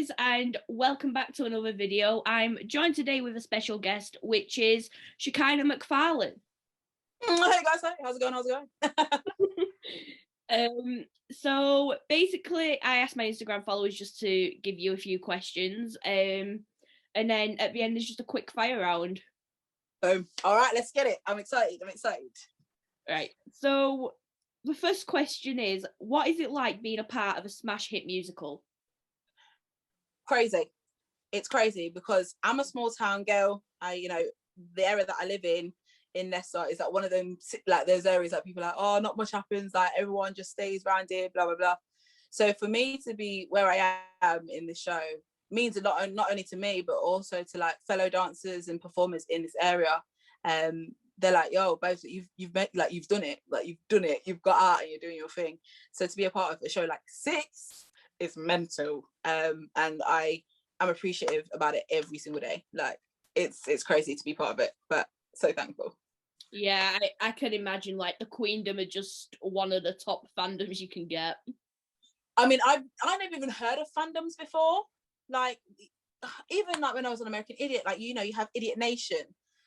guys, and welcome back to another video. I'm joined today with a special guest, which is Shekinah Mcfrlane. Hey guys, how's it going? So basically, I asked my Instagram followers just to give you a few questions, and then at the end there's just a quick fire round. Boom. All right, let's get it. I'm excited. Right. So the first question is, what is it like being a part of a smash hit musical? Crazy. It's crazy because I'm a small town girl. The area that I live in Leicester is like one of them, like those areas that people are like, oh, not much happens, like everyone just stays around here, blah blah blah. So for me to be where I am in this show means a lot, not only to me but also to like fellow dancers and performers in this area. They're like, yo, both you've met, like you've done it, you've got out and you're doing your thing. So to be a part of a show like Six is mental, and I am appreciative about it every single day. Like it's crazy to be part of it, but so thankful. Yeah, I can imagine like the Queendom are just one of the top fandoms you can get. I mean, I never even heard of fandoms before. Like even like when I was on American Idiot, like you have Idiot Nation,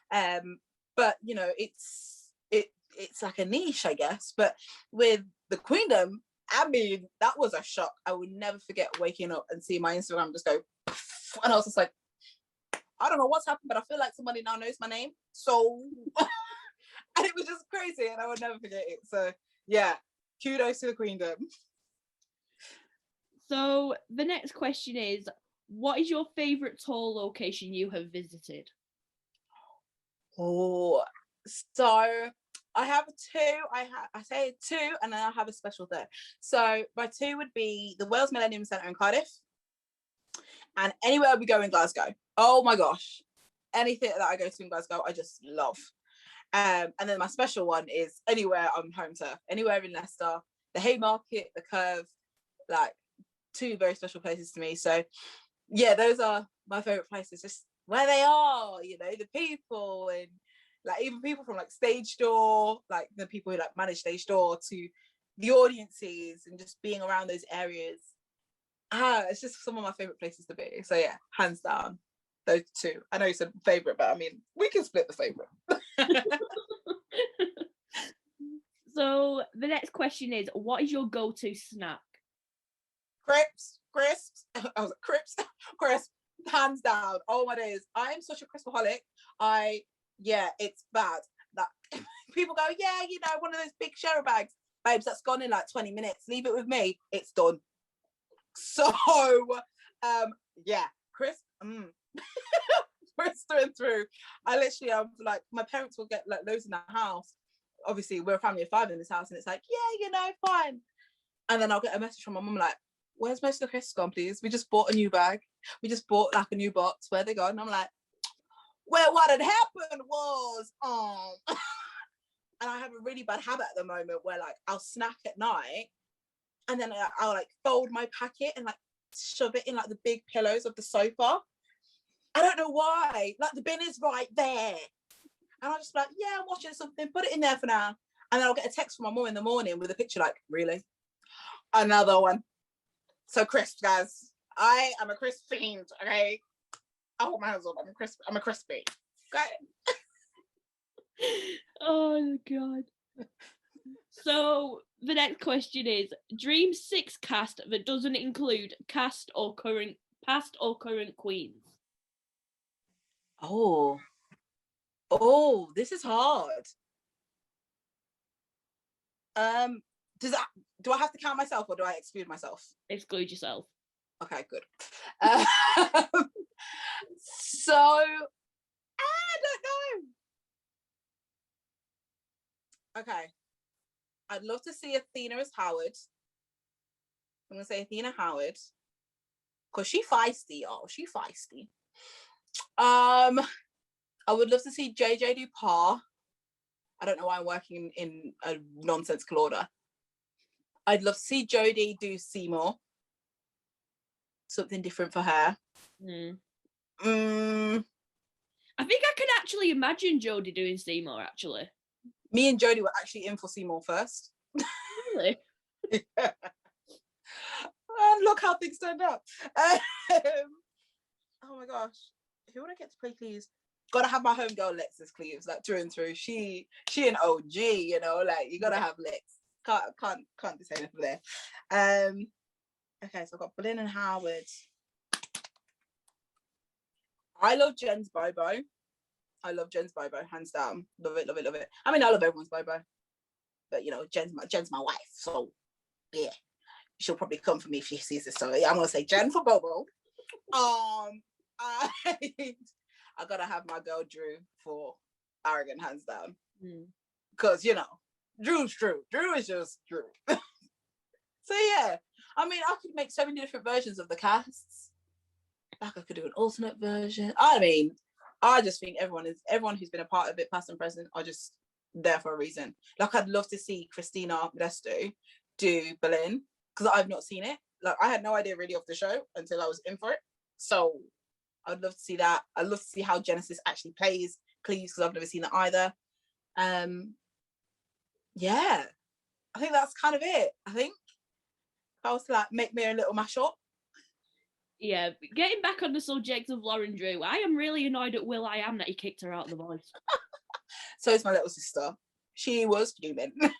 but it's like a niche, I guess. But with the Queendom, I mean, that was a shock. I will never forget waking up and seeing my Instagram just go, and I was just like, I don't know what's happened, but I feel like somebody now knows my name. So, and it was just crazy, and I would never forget it. So, yeah, kudos to the Queendom. So the next question is, what is your favourite tour location you have visited? Oh, so I have two. I say two, and then I have a special third. So my two would be the Wales Millennium Centre in Cardiff, and anywhere we go in Glasgow. Oh my gosh, anything that I go to in Glasgow, I just love. And then my special one is anywhere on home turf, anywhere in Leicester, the Haymarket, the Curve, like two very special places to me. So yeah, those are my favourite places, just where they are, the people, and like even people from like stage door, like the people who like manage stage door, to the audiences, and just being around those areas. It's just some of my favourite places to be. So yeah, hands down, those two. I know you said favourite, but I mean, we can split the favourite. So the next question is, what is your go-to snack? Crisps. I was like, crisps, hands down. Oh my days, I am such a crispaholic. It's bad that people go, one of those big share bags, babes, that's gone in like 20 minutes. Leave it with me, it's done. So, crisp, crisp through and through. I literally, like, my parents will get like loads in the house. Obviously, we're a family of 5 in this house, and it's like, fine. And then I'll get a message from my mum like, where's most of the crisps gone, please? We just bought a new bag. We just bought like a new box. Where they gone? And I'm like, well, what had happened was, and I have a really bad habit at the moment where like I'll snack at night, and then I'll like fold my packet and like shove it in like the big pillows of the sofa. I don't know why. Like the bin is right there, and I'll just be like, yeah, I'm watching something. Put it in there for now, and then I'll get a text from my mum in the morning with a picture like, really, another one. So crisps, guys. I am a crisp fiend. Okay, I hold my hands up. I'm a crispy. Okay. Oh god. So the next question is, dream 6 cast that doesn't include past or current queens. Oh, this is hard. Do I have to count myself, or do I exclude myself? Exclude yourself. Okay, good. So I don't know. Okay, I'd love to see Athena as Howard. I'm gonna say Athena Howard because she feisty, y'all. She feisty. I would love to see JJ do Pa. I don't know why I'm working in a nonsensical order. I'd love to see Jodie do Seymour. Something different for her. I think I can actually imagine Jodie doing Seymour, actually. Me and Jodie were actually in for Seymour first. Really? Yeah. And look how things turned out. Oh my gosh, who would I get to play Cleves? Gotta have my homegirl Lex as Cleves, like through and through. She an OG, you know, like you gotta have Lex. Can't be saying anything there. Okay, so I've got Boleyn and Howard. I love Jen's Bobo. I love Jen's Bobo, hands down. Love it, love it, love it. I mean, I love everyone's Bobo, but you know, Jen's my wife, so yeah, she'll probably come for me if she sees this. So yeah, I'm gonna say Jen for Bobo. I gotta have my girl Drew for Arrogant, hands down, because you know, Drew's Drew. Drew is just Drew. So yeah, I mean, I could make so many different versions of the casts. Like I could do an alternate version. I mean, I just think everyone who's been a part of it, past and present, are just there for a reason. Like I'd love to see Christina Modesto do Boleyn, because I've not seen it. Like I had no idea really of the show until I was in for it. So I'd love to see that. I'd love to see how Genesis actually plays Cleves, because I've never seen it either. Yeah, I think that's kind of it. I think if I was to like make me a little mashup. Yeah, getting back on the subject of Lauren Drew, I am really annoyed at will.i.am that he kicked her out of The Voice. So is my little sister. She was fuming. I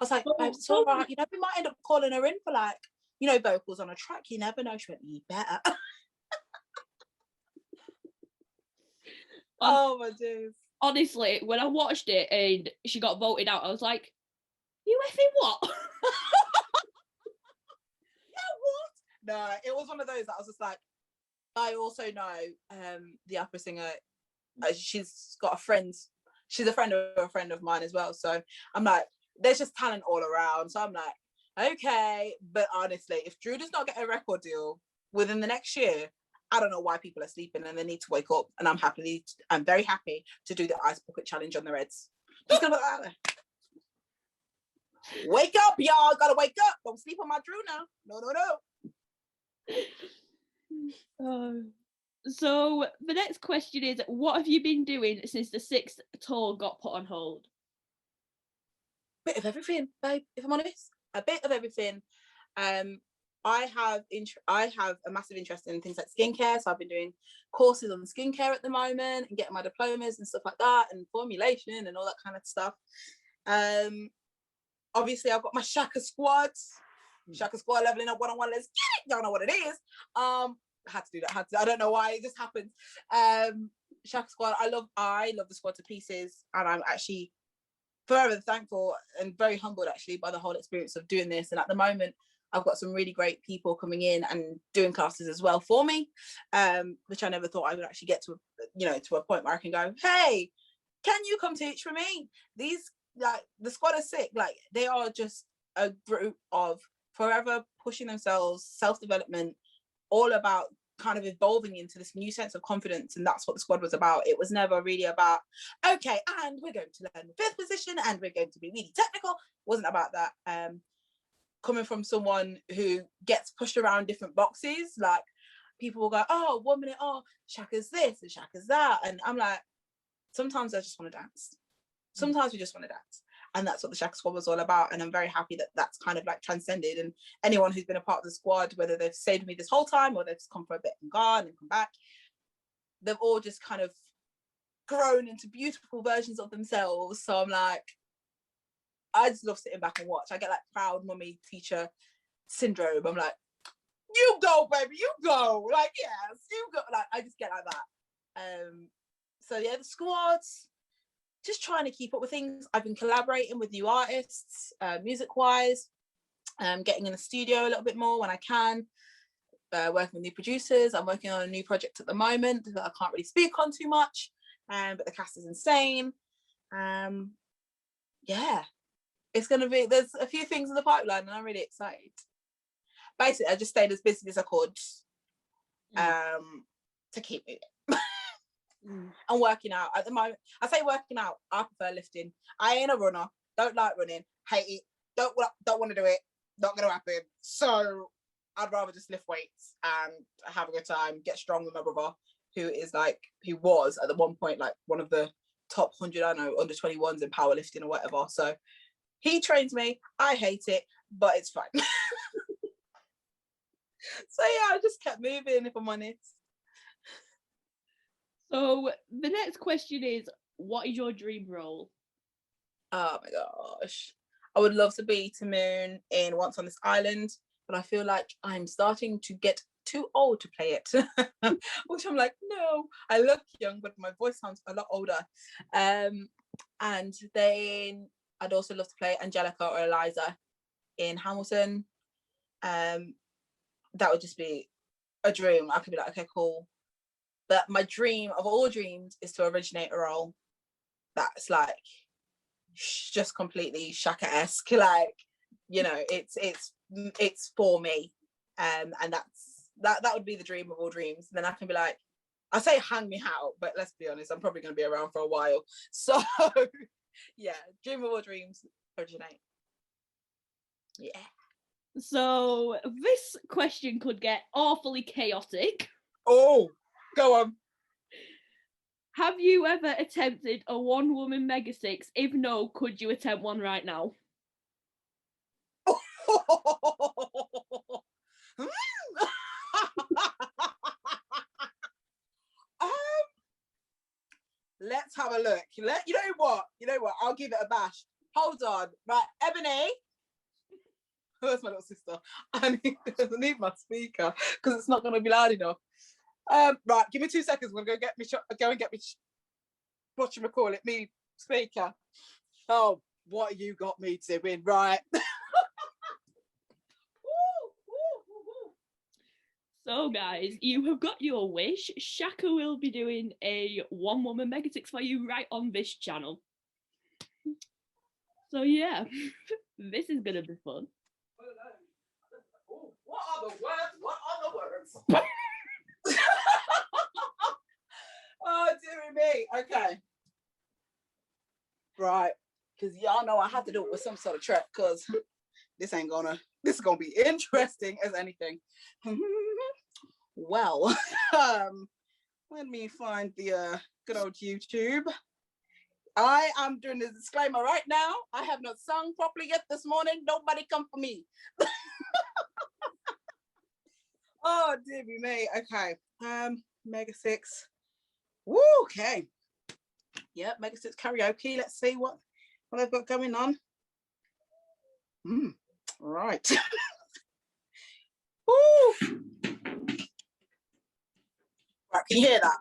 was like, babe, it's all right. You know, we might end up calling her in for like, you know, vocals on a track. You never know. She went, you better. Oh my days. Honestly, when I watched it and she got voted out, I was like, you effing what? No, it was one of those that I was just like, I also know the opera singer, she's got a friend, she's a friend of a friend of mine as well. So I'm like, there's just talent all around. So I'm like, okay. But honestly, if Drew does not get a record deal within the next year, I don't know why people are sleeping and they need to wake up. And I'm very happy to do the Ice Bucket Challenge on the Reds. Just gonna put that out there. Wake up, y'all. Gotta wake up. Don't sleep on my Drew now. No. So the next question is, what have you been doing since the 6th tour got put on hold? Bit of everything, babe, if I'm honest. A bit of everything. I have a massive interest in things like skincare, so I've been doing courses on skincare at the moment and getting my diplomas and stuff like that, and formulation and all that kind of stuff. Obviously I've got my Shaka squad leveling up one-on-one. Let's get it. Y'all know what it is. I had to do that. I don't know why, it just happened. Shaka squad, I love the squad to pieces, and I'm actually forever thankful and very humbled actually by the whole experience of doing this. And at the moment I've got some really great people coming in and doing classes as well for me, which I never thought I would actually get to, to a point where I can go, hey, can you come teach for me? These, like, the squad are sick. Like, they are just a group of forever pushing themselves, self-development, all about kind of evolving into this new sense of confidence. And that's what the squad was about. It was never really about, okay, and we're going to learn the 5th position and we're going to be really technical. It wasn't about that. Coming from someone who gets pushed around different boxes, like, people will go, oh, 1 minute, oh, Shaka's this and Shaka's that. And I'm like, sometimes I just want to dance. Sometimes we just want to dance. And that's what the Shaka squad was all about. And I'm very happy that that's kind of like transcended. And anyone who's been a part of the squad, whether they've stayed with me this whole time or they've just come for a bit and gone and come back, they've all just kind of grown into beautiful versions of themselves. So I'm like, I just love sitting back and watch. I get like proud mummy teacher syndrome. I'm like, you go, baby, you go. Like, yes, you go. Like, I just get like that. So yeah, the squads, just trying to keep up with things. I've been collaborating with new artists, music-wise, getting in the studio a little bit more when I can, working with new producers. I'm working on a new project at the moment that I can't really speak on too much, but the cast is insane. Yeah, it's going to be, there's a few things in the pipeline and I'm really excited. Basically, I just stayed as busy as I could to keep moving. And working out at the moment. I say working out, I prefer lifting. I ain't a runner, don't like running, hate it, don't want to do it, not gonna happen. So I'd rather just lift weights and have a good time, get strong with my brother, who was at the one point like one of the top 100, I don't know, under 21s in powerlifting or whatever. So he trains me, I hate it, but it's fine. So yeah, I just kept moving, if I'm honest. So the next question is, what is your dream role? Oh my gosh. I would love to be Moon in Once on This Island, but I feel like I'm starting to get too old to play it. Which I'm like, no, I look young, but my voice sounds a lot older. And then I'd also love to play Angelica or Eliza in Hamilton. That would just be a dream. I could be like, okay, cool. But my dream of all dreams is to originate a role that's like just completely Shaka-esque, like, you know, it's for me, and that would be the dream of all dreams. And then I can be like, I say hang me out, but let's be honest, I'm probably going to be around for a while. So yeah, dream of all dreams, originate. Yeah. So this question could get awfully chaotic. Oh, go on. Have you ever attempted a one-woman Mega Six? If no, could you attempt one right now? Let's have a look. You know what? I'll give it a bash. Hold on. Right, Ebony. Where's my little sister? I need my speaker because it's not going to be loud enough. Right, give me 2 seconds. I'm going to go and get me whatchamacallit, me speaker. Oh, what you got me doing, right? So guys, you have got your wish. Shaka will be doing a one-woman Mega Six for you right on this channel. So yeah, this is gonna be fun. What are the words? Oh, dearie me. Okay. Right. Because y'all know I have to do it with some sort of track, because this is gonna be interesting as anything. Well, let me find the good old YouTube. I am doing the disclaimer right now. I have not sung properly yet this morning. Nobody come for me. Oh, dear me. Okay. Mega Six. Woo, okay. Yep, Mega Six karaoke. Let's see what I've got going on. Right. Woo. Right, can you hear that?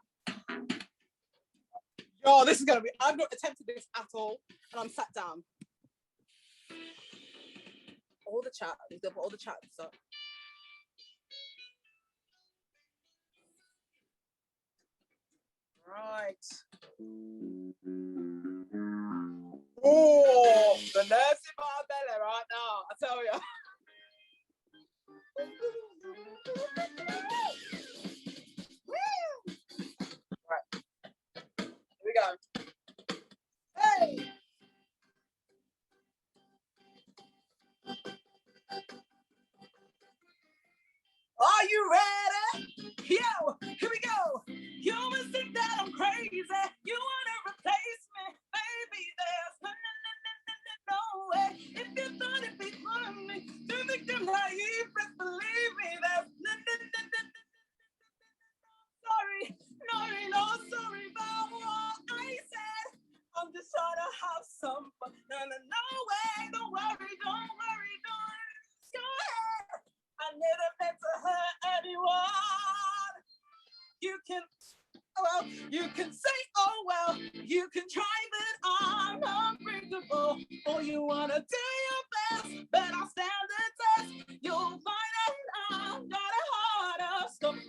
Oh, this is gonna be. I've not attempted this at all, and I'm sat down. All the chat. We've done all the chat stuff. Right. Oh, the nerves in my belly right now, I tell you. Right. Here we go. Hey! Are you ready? Yo, here we go. You always think that I'm crazy. You wanna replace me, baby? There's no way. If you thought it'd be funny to victim naive, best believe me. There's sorry about what I said. I'm just trying to have some fun. No way. Don't worry. Go ahead. I never meant to hurt anyone. You can say, oh well, you can try, but I'm unbreakable. Oh, you wanna do your best, but I'll stand the test. You'll find out I've got a heart of stone.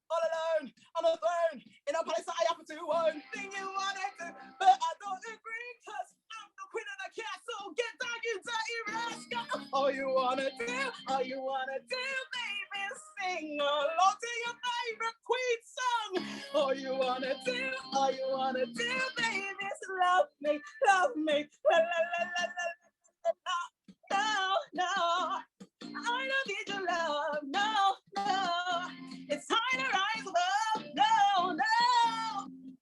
All alone on a throne, in a place that I happen to own. Thing you wanted to, but I don't agree, cause I'm the queen of the castle. Get down, you dirty rascal. All you wanna do, baby, sing along to your favorite Queen song. All you wanna do, baby, is love me. La la la la la. No. I don't need your love. No. It's time to rise above. No.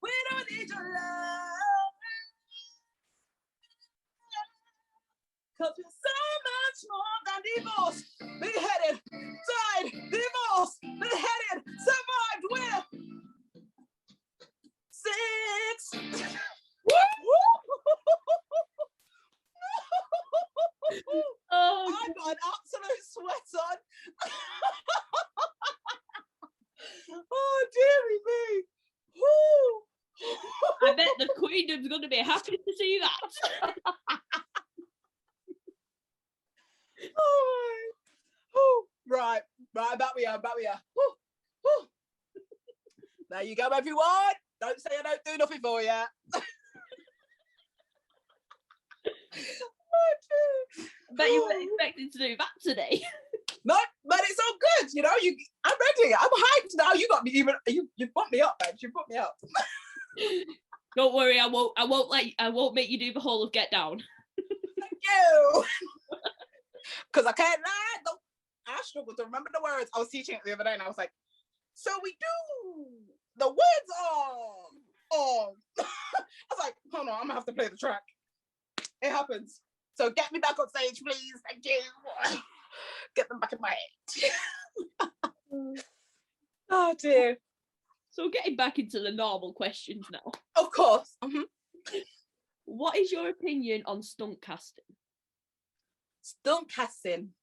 We don't need your love. 'Cause we're so much smoke and divorced, beheaded, died, divorced, beheaded, survived with 6. Oh, I got an absolute sweat on. Oh, dearie me. I bet the Queendom's going to be happy to see that. Right, back we are. There you go, everyone. Don't say I don't do nothing for you. I bet you weren't expecting to do that today. No, but it's all good. You know, I'm ready. I'm hyped now. You got me even. You put me up, man. You put me up. Don't worry, I won't make you do the whole of Get Down. Thank you. Because I can't lie. I struggle to remember the words. I was teaching it the other day, and I was like, "So we do. The words are." I was like, "Hold on, I'm gonna have to play the track." It happens. So get me back on stage, please. Thank you. Get them back in my head. Oh dear. So getting back into the normal questions now. Of course. What is your opinion on stunt casting? Stunt casting.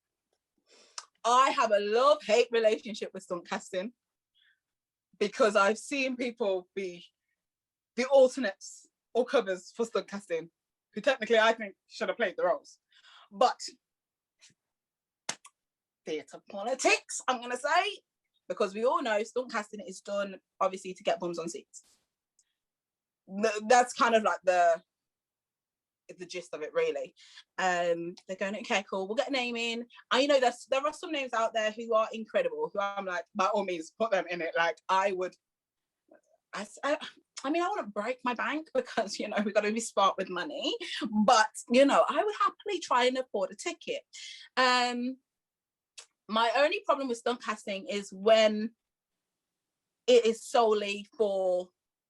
I have a love-hate relationship with stunt casting because I've seen people be the alternates or covers for stunt casting, who technically I think should have played the roles. But theatre politics, I'm going to say, because we all know stunt casting is done, obviously, to get bums on seats. That's kind of like the gist of it, really. They're going, okay, cool, we'll get a name in. I know there are some names out there who are incredible, who I'm like, by all means, put them in it. Like, I mean, I wouldn't break my bank because, you know, we've got to be smart with money. But, you know, I would happily try and afford a ticket. My only problem with stunt casting is when it is solely for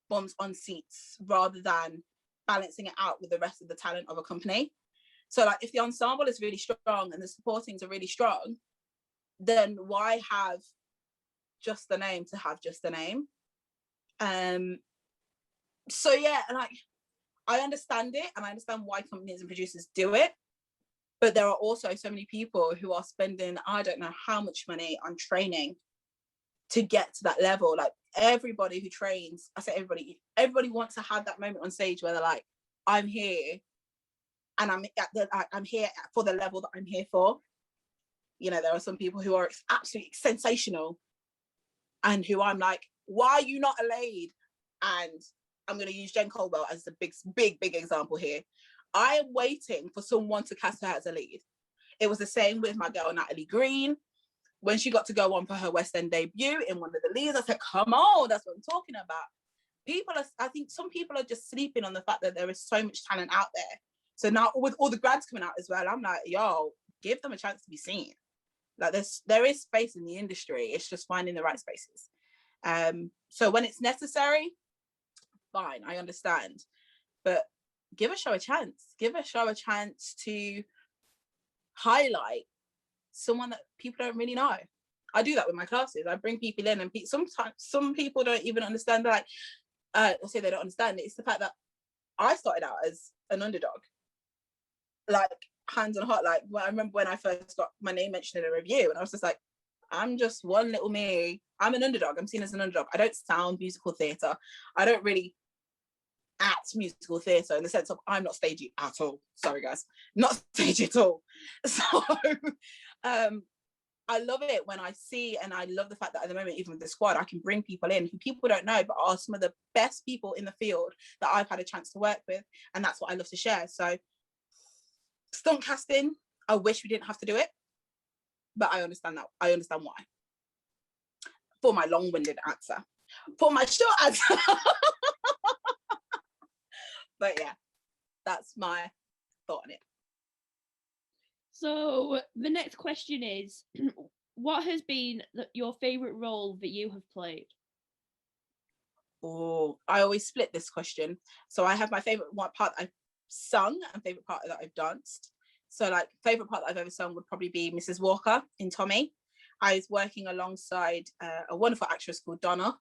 bums on seats rather than balancing it out with the rest of the talent of a company. So, like, if the ensemble is really strong and the supportings are really strong, then why have just the name to have just the name? So yeah, like, I understand it, and I understand why companies and producers do it, but there are also so many people who are spending, I don't know how much money on training to get to that level. Like, everybody who trains, I say everybody wants to have that moment on stage where they're like, I'm here, and I'm here for the level that I'm here for. You know, there are some people who are absolutely sensational, and who I'm like, why are you not a lead? And I'm going to use Jen Colwell as a big example here. I am waiting for someone to cast her as a lead. It was the same with my girl Natalie Green. When she got to go on for her West End debut in one of the leads, I said, come on, that's what I'm talking about. I think some people are just sleeping on the fact that there is so much talent out there. So now with all the grads coming out as well, I'm like, yo, give them a chance to be seen. Like, there is space in the industry. It's just finding the right spaces. So when it's necessary, fine, I understand. But give a show a chance. Give a show a chance to highlight someone that people don't really know. I do that with my classes. I bring people in, and sometimes some people don't even understand. Like, I say they don't understand it. It's the fact that I started out as an underdog. Like, hands on heart. Like, I remember when I first got my name mentioned in a review, and I was just like, I'm just one little me. I'm an underdog. I'm seen as an underdog. I don't sound musical theatre. I don't really act musical theatre in the sense of I'm not stagey at all. Sorry, guys. Not stagey at all. So I love it when I see, and I love the fact that at the moment, even with the squad, I can bring people in who people don't know, but are some of the best people in the field that I've had a chance to work with. And that's what I love to share. So stunt casting, I wish we didn't have to do it, but I understand that. I understand why. For my long-winded answer. For my short answer. But yeah, that's my thought on it. So the next question is, what has been your favourite role that you have played? Oh, I always split this question. So I have my favourite part I've sung and favourite part that I've danced. So like favorite part that I've ever sung would probably be Mrs. Walker in Tommy. I was working alongside a wonderful actress called Donna.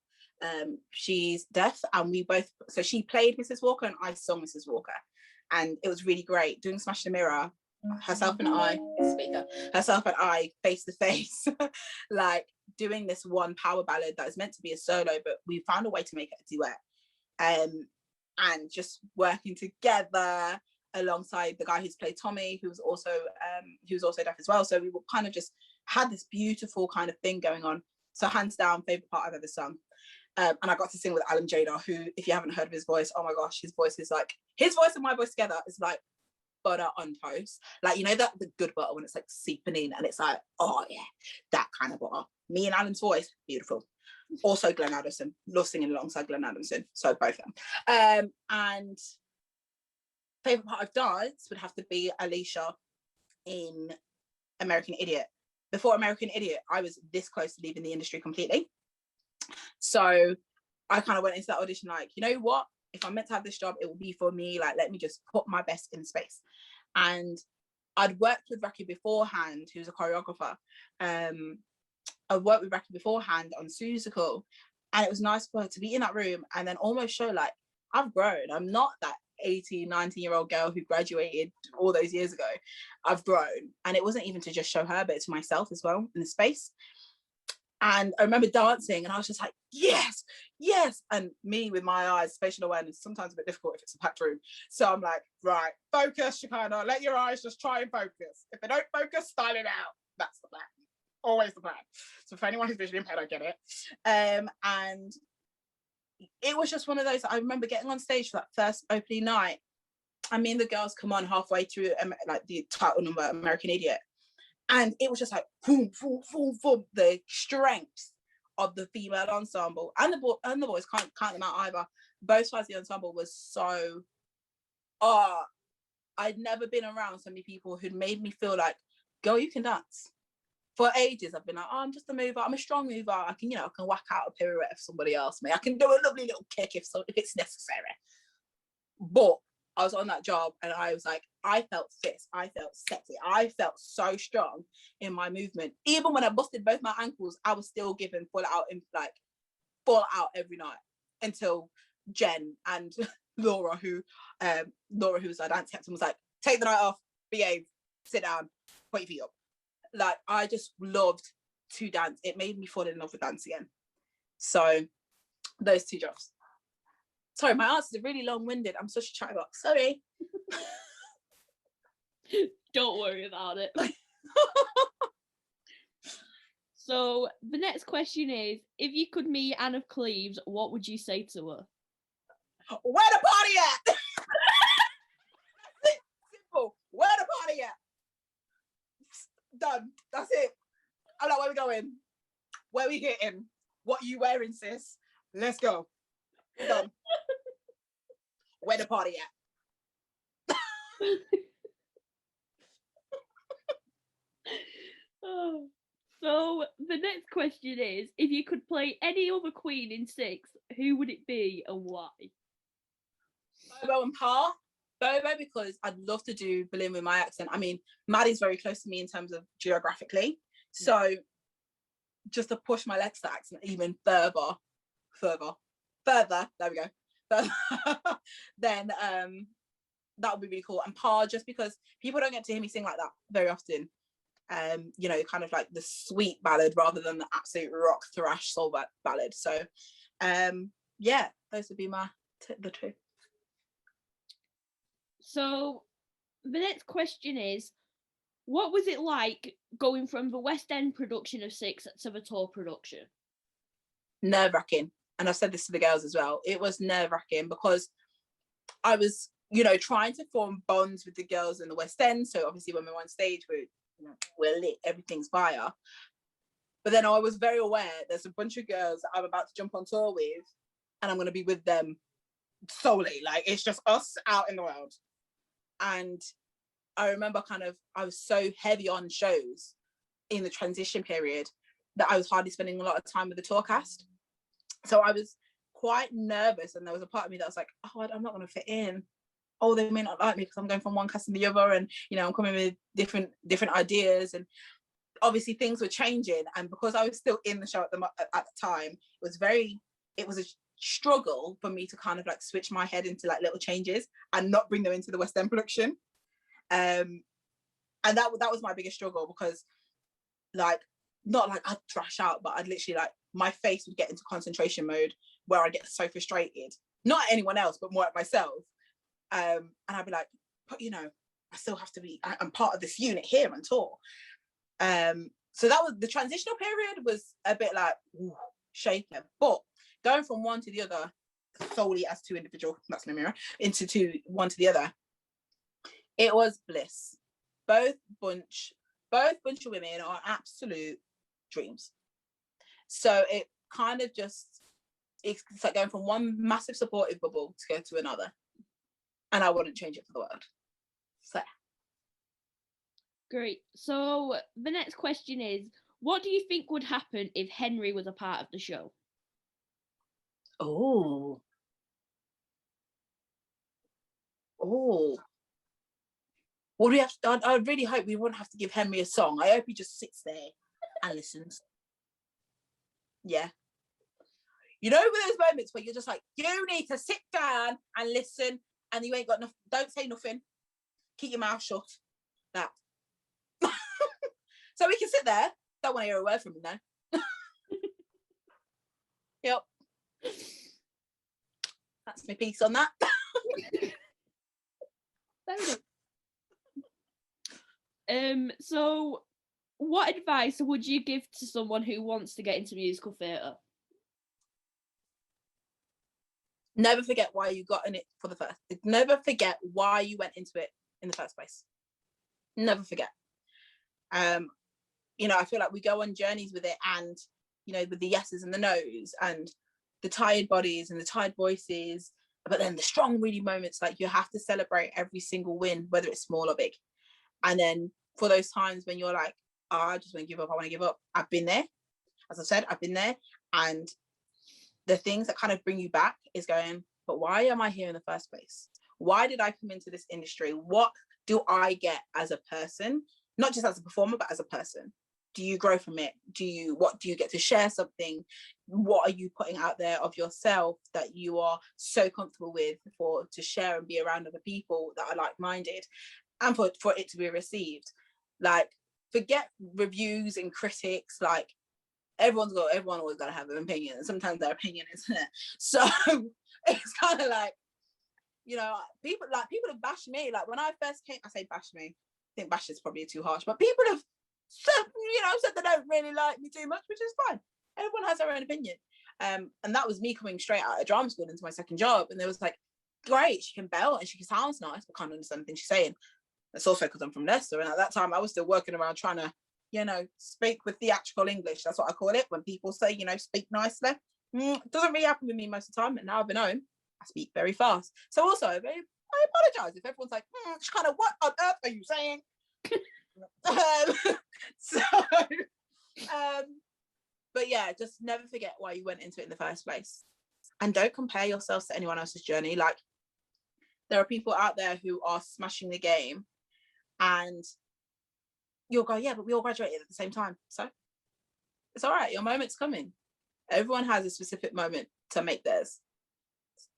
She's deaf, and so she played Mrs. Walker and I sung Mrs. Walker, and it was really great doing Smash the Mirror. Herself and I face to face, like doing this one power ballad that is meant to be a solo, but we found a way to make it a duet. And just working together alongside the guy who's played Tommy, who was also deaf as well. So we were kind of just had this beautiful kind of thing going on. So hands down, favorite part I've ever sung. And I got to sing with Alan Jada, who, if you haven't heard of his voice, oh my gosh, his voice is like, his voice and my voice together is like butter on toast. Like, you know, that the good butter when it's like seeping in and it's like, oh yeah, that kind of butter. Me and Alan's voice, beautiful. Also Glenn Addison, love singing alongside Glenn Addison, so both of them. And favorite part of dance would have to be Alicia in American Idiot. Before American Idiot, I was this close to leaving the industry completely. So I kind of went into that audition like, you know what, if I'm meant to have this job, it will be for me. Like, let me just put my best in space. And I'd worked with Raki beforehand, who's a choreographer. I worked with Raki beforehand on Susical, and it was nice for her to be in that room and then almost show like, I've grown. I'm not that 18, 19-year-old girl who graduated all those years ago. I've grown. And it wasn't even to just show her, but to myself as well in the space. And I remember dancing and I was just like, yes, yes. And me with my eyes, spatial awareness, sometimes a bit difficult if it's a packed room. So I'm like, right, focus, Shekinah, let your eyes just try and focus. If they don't focus, style it out. That's the plan. Always the plan. So for anyone who's visually impaired, I get it. And it was just one of those, I remember getting on stage for that first opening night. I mean, the girls come on halfway through like the title number, American Idiot. And it was just like, boom, boom, boom, boom. The strength of the female ensemble and the boys, can't count them out either. Both sides of the ensemble was so, I'd never been around so many people who'd made me feel like, girl, you can dance. For ages, I've been like, oh, I'm just a mover. I'm a strong mover. I can whack out a pirouette if somebody else may. I can do a lovely little kick if it's necessary. But I was on that job and I was like, I felt fit. I felt sexy. I felt so strong in my movement. Even when I busted both my ankles, I was still giving full out every night until Jen and Laura, who was our dance captain, was like, take the night off, behave, sit down, put your feet up. Like, I just loved to dance. It made me fall in love with dance again. So those two jobs. Sorry, my answers are really long-winded. I'm such a chatterbox. Sorry. Don't worry about it. So the next question is, if you could meet Anne of Cleves, what would you say to her? Where the party at? Simple. Where the party at? Done. That's it. I know where we're going. Where we getting? What you wearing, sis? Let's go. Done. Where the party at? Oh. So the next question is, if you could play any other queen in Six, who would it be and why? Bobo and Pa. Bobo, because I'd love to do Berlin with my accent. I mean, Maddie's very close to me in terms of geographically. So just to push my legs to accent even further, there we go. Then that would be really cool. And Pa, just because people don't get to hear me sing like that very often. Kind of like the sweet ballad rather than the absolute rock thrash soul ballad. So those would be the two. So the next question is, what was it like going from the West End production of Six to the tour production? Nerve-wracking. And I've said this to the girls as well. It was nerve-wracking because I was, trying to form bonds with the girls in the West End. So obviously when we're on stage, we're lit, everything's fire. But then I was very aware there's a bunch of girls that I'm about to jump on tour with, and I'm going to be with them solely. Like, it's just us out in the world. And I remember I was so heavy on shows in the transition period that I was hardly spending a lot of time with the tour cast. So I was quite nervous, and there was a part of me that was like, oh, I'm not going to fit in. oh, they may not like me because I'm going from one cast to the other, and you know, I'm coming with different ideas, and obviously things were changing. And because I was still in the show at the time, it was a struggle for me to kind of like switch my head into like little changes and not bring them into the West End production. And that was my biggest struggle, because like, not like I'd thrash out, but I'd literally like, my face would get into concentration mode where I get so frustrated, not at anyone else, but more at myself. And I'd be like, but you know, I still have to be, I'm part of this unit here on tour. So that was the transitional period, was a bit like shaken, but going from one to the other solely as two individual, that's no mirror, into one to the other, it was bliss. Both bunch of women are absolute dreams. So it kind of just, it's like going from one massive supportive bubble to go to another, and I wouldn't change it for the world. So great. So the next question is, what do you think would happen if Henry was a part of the show? Oh, well, we have. I really hope we wouldn't have to give Henry a song. I hope he just sits there and listens. Yeah. You know, with those moments where you're just like, you need to sit down and listen, and you ain't got nothing. Don't say nothing. Keep your mouth shut. That. So we can sit there. Don't want to hear a word from him now. Yep. That's my piece on that. So what advice would you give to someone who wants to get into musical theatre? Never forget why you got in it for the first. Never forget why you went into it in the first place. Never forget. You know, I feel like we go on journeys with it, and you know, with the yeses and the nos, and the tired bodies and the tired voices, but then the strong, really moments, like you have to celebrate every single win, whether it's small or big. And then for those times when you're like, oh, I just want to give up, I want to give up. I've been there. As I said, I've been there. And the things that kind of bring you back is going, but why am I here in the first place? Why did I come into this industry? What do I get as a person? Not just as a performer, but as a person. Do you grow from it? What do you get to share something? What are you putting out there of yourself that you are so comfortable with to share and be around other people that are like-minded, and for it to be received? Like, forget reviews and critics. Like, everyone always got to have an opinion, and sometimes their opinion isn't it. So it's kind of like, you know, people have bashed me. Like, when I first came, I say bash me, I think bash is probably too harsh, but people have said they don't really like me too much, which is fine. Everyone has their own opinion. And that was me coming straight out of drama school into my second job, and there was like, great, she can belt and she sounds nice, but can't understand the things she's saying. That's also because I'm from Leicester, and at that time I was still working around trying to, you know, speak with theatrical English. That's what I call it, when people say, you know, speak nicely. It doesn't really happen with me most of the time, and now I've been home, I speak very fast. So also, I apologise if everyone's like, kind of, what on earth are you saying? But yeah, just never forget why you went into it in the first place, and don't compare yourselves to anyone else's journey. Like, there are people out there who are smashing the game, and you'll go, yeah, but we all graduated at the same time, so it's all right, your moment's coming. Everyone has a specific moment to make theirs,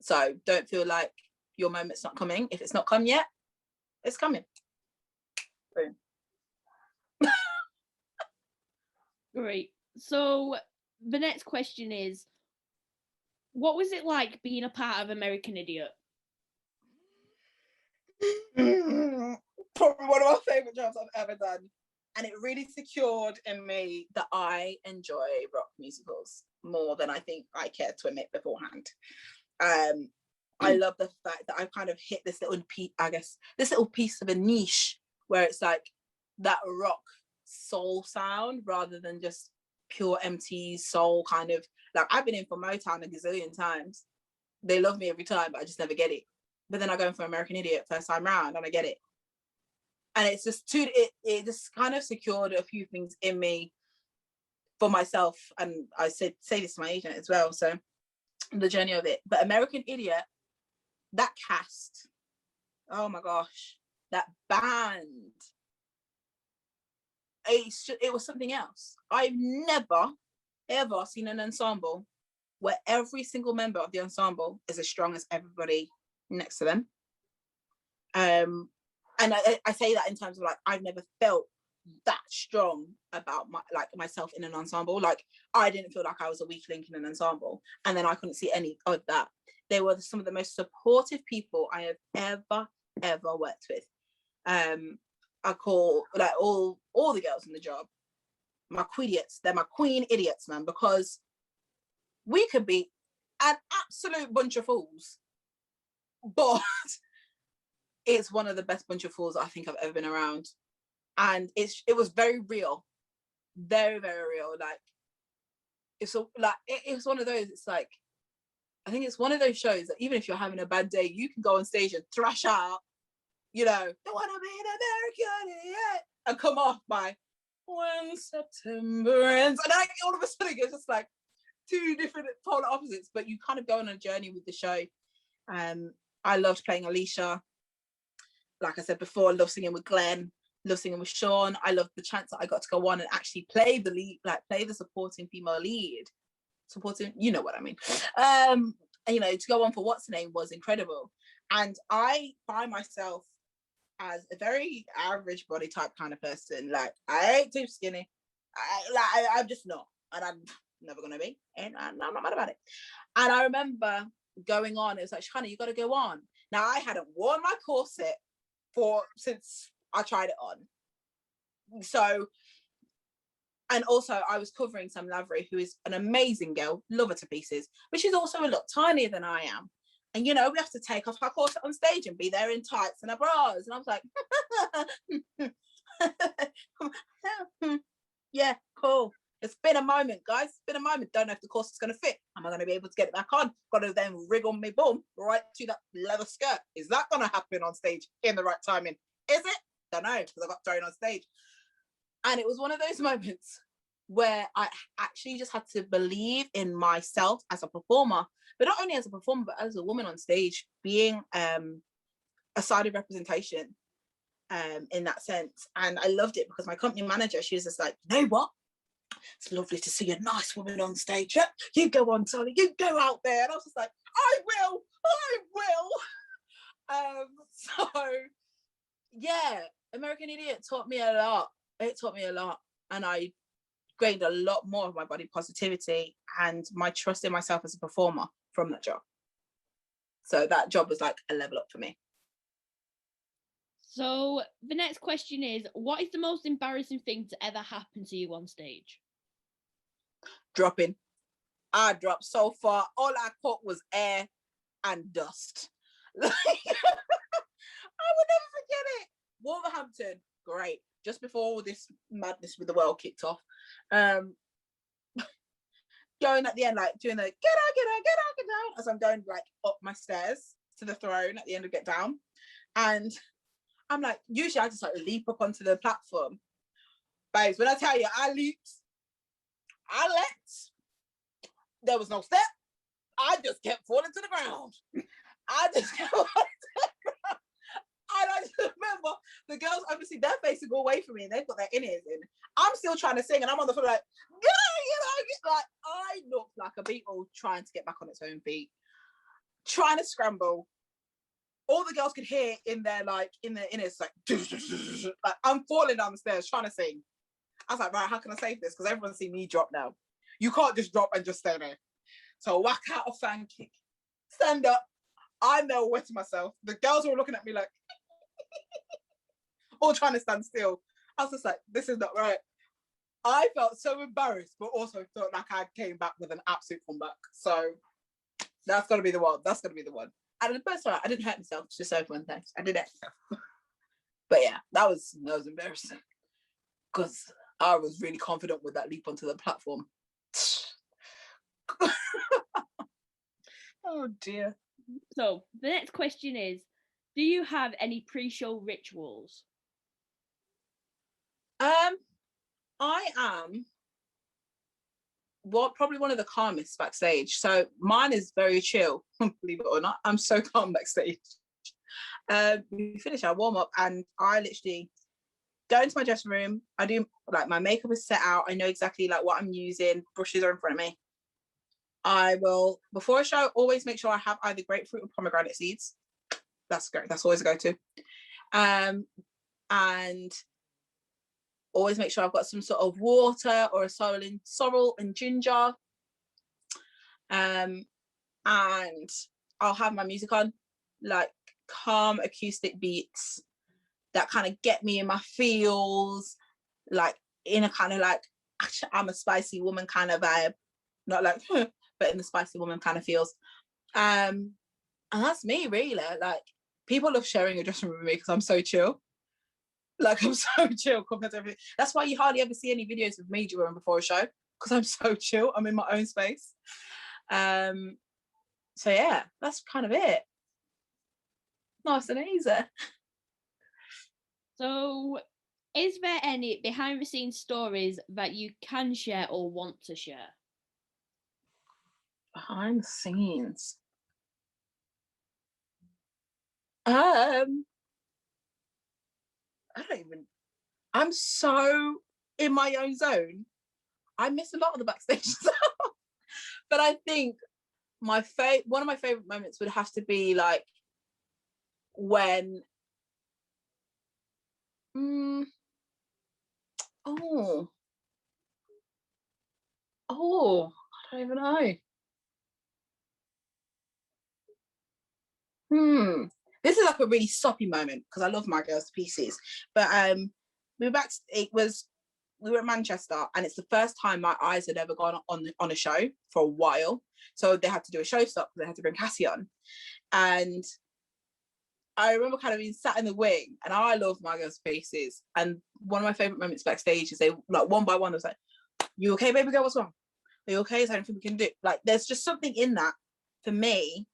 so don't feel like your moment's not coming. If it's not come yet, it's coming. Boom. Great. So the next question is, what was it like being a part of American Idiot? Probably one of my favourite jobs I've ever done. And it really secured in me that I enjoy rock musicals more than I think I cared to admit beforehand. I love the fact that I've kind of hit this little piece of a niche where it's like that rock soul sound rather than just pure MT soul kind of. Like, I've been in for Motown a gazillion times. They love me every time, but I just never get it. But then I go in for American Idiot first time round and I get it. And it's just it just kind of secured a few things in me for myself. And I say this to my agent as well. So the journey of it. But American Idiot, that cast, Oh my gosh, that band. It was something else. I've never, ever seen an ensemble where every single member of the ensemble is as strong as everybody next to them. And I say that in terms of like, I've never felt that strong about myself in an ensemble. Like, I didn't feel like I was a weak link in an ensemble, and then I couldn't see any of that. They were some of the most supportive people I have ever worked with. I call like all the girls in the job my queen-idiots. They're my queen idiots, man, because we could be an absolute bunch of fools, but it's one of the best bunch of fools I think I've ever been around. And it was very real, very, very real. Like, it's like it's one of those, it's like, I think it's one of those shows that even if you're having a bad day, you can go on stage and thrash out, you know, don't want to be an American idiot, and come off by when September ends. And like, all of a sudden it's just like two different polar opposites, but you kind of go on a journey with the show. I loved playing Alicia. Like I said before, I love singing with Glenn, love singing with Sean. I loved the chance that I got to go on and actually play the lead, like play the supporting female lead. Supporting, you know what I mean. You know, to go on for What's the Name was incredible. And I find myself as a very average body type kind of person. Like, I ain't too skinny. I'm just not. And I'm never going to be. And I'm not mad about it. And I remember going on, it was like, Shekinah, you got to go on. Now, I hadn't worn my corset since I tried it on. So, and also I was covering Sam Lavery, who is an amazing girl, love her to pieces, but she's also a lot tinier than I am. And, you know, we have to take off our corset on stage and be there in tights and our bras. And I was like, yeah, cool. It's been a moment, guys. It's been a moment. Don't know if the corset's going to fit. Am I going to be able to get it back on? Got to then wriggle me bum right to that leather skirt. Is that going to happen on stage in the right timing? Is it? Don't know, because I got thrown on stage. And it was one of those moments where I actually just had to believe in myself as a performer, but not only as a performer, but as a woman on stage, being a side of representation in that sense. And I loved it because my company manager, she was just like, you know what? It's lovely to see a nice woman on stage. Yeah, you go on, Tony, you go out there. And I was just like, I will. So yeah, American Idiot taught me a lot. It taught me a lot. And I gained a lot more of my body positivity and my trust in myself as a performer from that job. So that job was like a level up for me. So the next question is, what is the most embarrassing thing to ever happen to you on stage? Dropping. I dropped so far. All I caught was air and dust. I would never forget it. Wolverhampton, great. Just before all this madness with the world kicked off. Going at the end, like doing the get down, as I'm going like up my stairs to the throne at the end of Get Down. And I'm like, usually I just like leap up onto the platform. Babes, when I tell you, I leaped, there was no step. I just kept falling to the ground. And I just remember the girls, obviously their faces go away from me and they've got their in-ears in. I'm still trying to sing and I'm on the floor like, like I looked like a beetle trying to get back on its own feet, trying to scramble. All the girls could hear in their in-ears like I'm falling down the stairs trying to sing. I was like, right, how can I save this? Because everyone's seen me drop now. You can't just drop and just stay there. So whack out a fan kick, stand up. I know wet to myself. The girls were looking at me like, all trying to stand still. I was just like, this is not right. I felt so embarrassed, but also felt like I came back with an absolute comeback. So that's got to be the one. That's got to be the one. And the first time, I didn't hurt myself. It's just everyone thanks. I did it. But yeah, that was embarrassing because I was really confident with that leap onto the platform. Oh dear. So the next question is, do you have any pre-show rituals? I am probably one of the calmest backstage. So mine is very chill, believe it or not. I'm so calm backstage. We finish our warm up, and I literally go into my dressing room. I do like my makeup is set out. I know exactly like what I'm using. Brushes are in front of me. I will, before a show, always make sure I have either grapefruit or pomegranate seeds. That's great. That's always a go-to. And always make sure I've got some sort of water or a sorrel and ginger. And I'll have my music on, like calm acoustic beats that kind of get me in my feels, like in a kind of like, actually, I'm a spicy woman kind of vibe, not like, but in the spicy woman kind of feels. And that's me, really. Like, people love sharing a dressing room with me because I'm so chill. Like, I'm so chill compared to everything. That's why you hardly ever see any videos of me during before a show, because I'm so chill. I'm in my own space. So yeah, that's kind of it. Nice and easy. So, is there any behind the scenes stories that you can share or want to share? Behind the scenes. I'm so in my own zone. I miss a lot of the backstage stuff. But I think one of my favorite moments would have to be like when I don't even know. This is like a really soppy moment because I love my girls to pieces. But we were at Manchester, and it's the first time my eyes had ever gone on a show for a while. So they had to do a show stop because they had to bring Cassie on. And I remember kind of being sat in the wing, and I love my girls' faces. And one of my favorite moments backstage is they, like, one by one, was like, "You okay, baby girl? What's wrong? Are you okay? Is there anything we can do?" Like, there's just something in that for me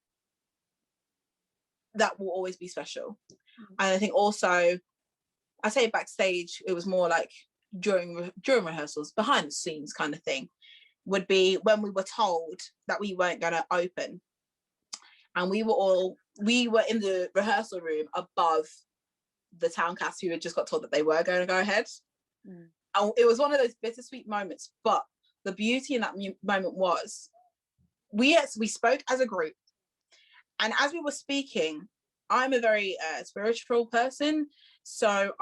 that will always be special. And I think also, I say backstage, it was more like during rehearsals, behind the scenes kind of thing, would be when we were told that we weren't going to open, and we were in the rehearsal room above the town cast who had just got told that they were going to go ahead. And it was one of those bittersweet moments, but the beauty in that moment was we spoke as a group, and as we were speaking, I'm a very spiritual person, so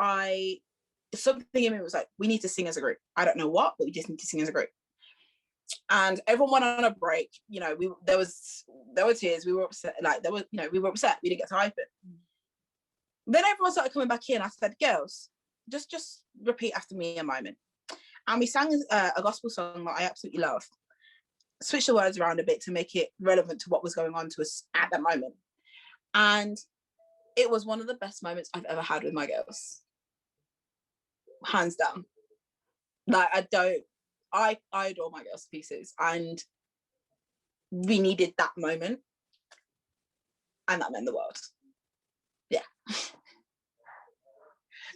something in me was like, we need to sing as a group. I don't know what, but we just need to sing as a group. And everyone went on a break. You know, there were tears. We were upset. Like, we were upset. We didn't get to open. Then everyone started coming back in. I said, girls, just repeat after me a moment. And we sang a gospel song that I absolutely love. Switched the words around a bit to make it relevant to what was going on to us at that moment. And it was one of the best moments I've ever had with my girls. Hands down. Like, I adore my girls to pieces, and we needed that moment, and that meant the world. Yeah.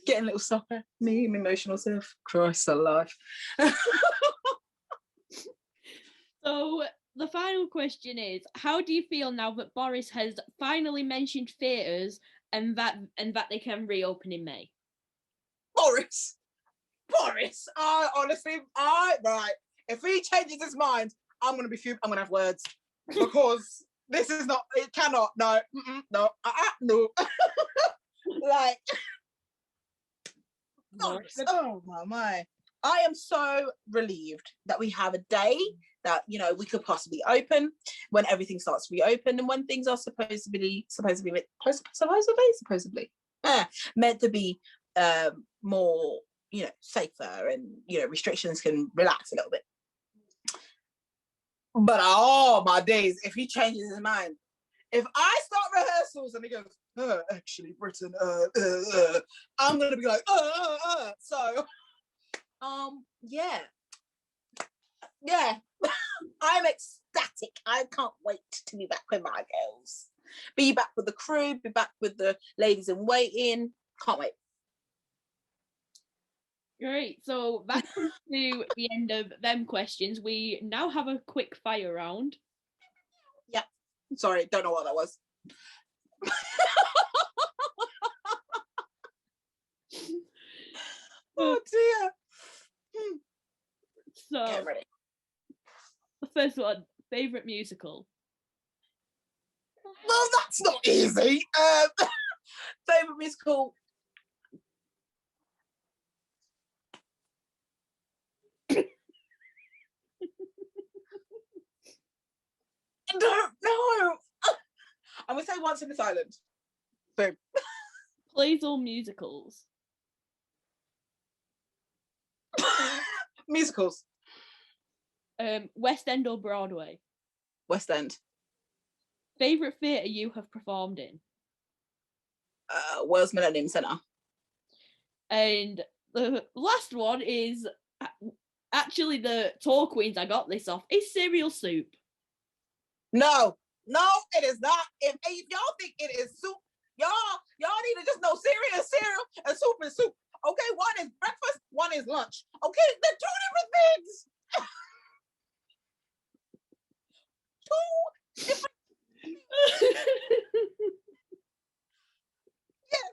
Getting a little supper, me, my emotional self. Christ alive. So the final question is, how do you feel now that Boris has finally mentioned theatres and that they can reopen in May? Boris, honestly, right. If he changes his mind, I'm gonna be fuming. I'm gonna have words, because this is not. It cannot. No, no, no. Like, Boris. Oh my. I am so relieved that we have a day that, you know, we could possibly open when everything starts to reopen, and when things are supposedly meant to be more, you know, safer, and, you know, restrictions can relax a little bit. But oh my days, if he changes his mind, if I start rehearsals and he goes, actually, Britain, I'm gonna be like, so. Yeah. I'm ecstatic. I can't wait to be back with my girls. Be back with the crew, be back with the ladies in waiting. Can't wait. Great. So that comes to the end of them questions. We now have a quick fire round. Yeah. Sorry, don't know what that was. Oh dear. So, Get ready. the first one, favorite musical. Well, that's not easy. Favorite musical. No. I'm gonna say Once in This Island. Boom. Plays or musicals. Musicals. West End or Broadway. West End. Favorite theatre you have performed in. Wales Millennium Centre. And the last one is actually the tour queens. I got this off. Is cereal soup. No, it is not. If y'all think it is soup, y'all need to just know cereal is cereal and soup is soup. Okay, one is breakfast, one is lunch. Okay, they're two different things. Two different. Yes.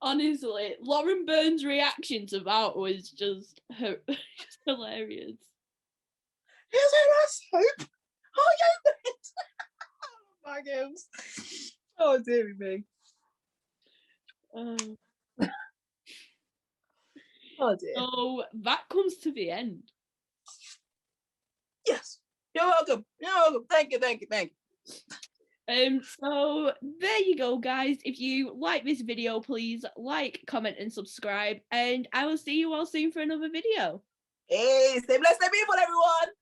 Honestly, Lauren Burns' reaction to that was just hilarious. Is it a soup? Oh, yeah. Oh, my goodness. Oh, dear me. Oh, dear. So that comes to the end. Yes. You're welcome. You're welcome. Thank you. So there you go, guys. If you like this video, please like, comment, and subscribe. And I will see you all soon for another video. Hey, stay blessed, stay beautiful, everyone.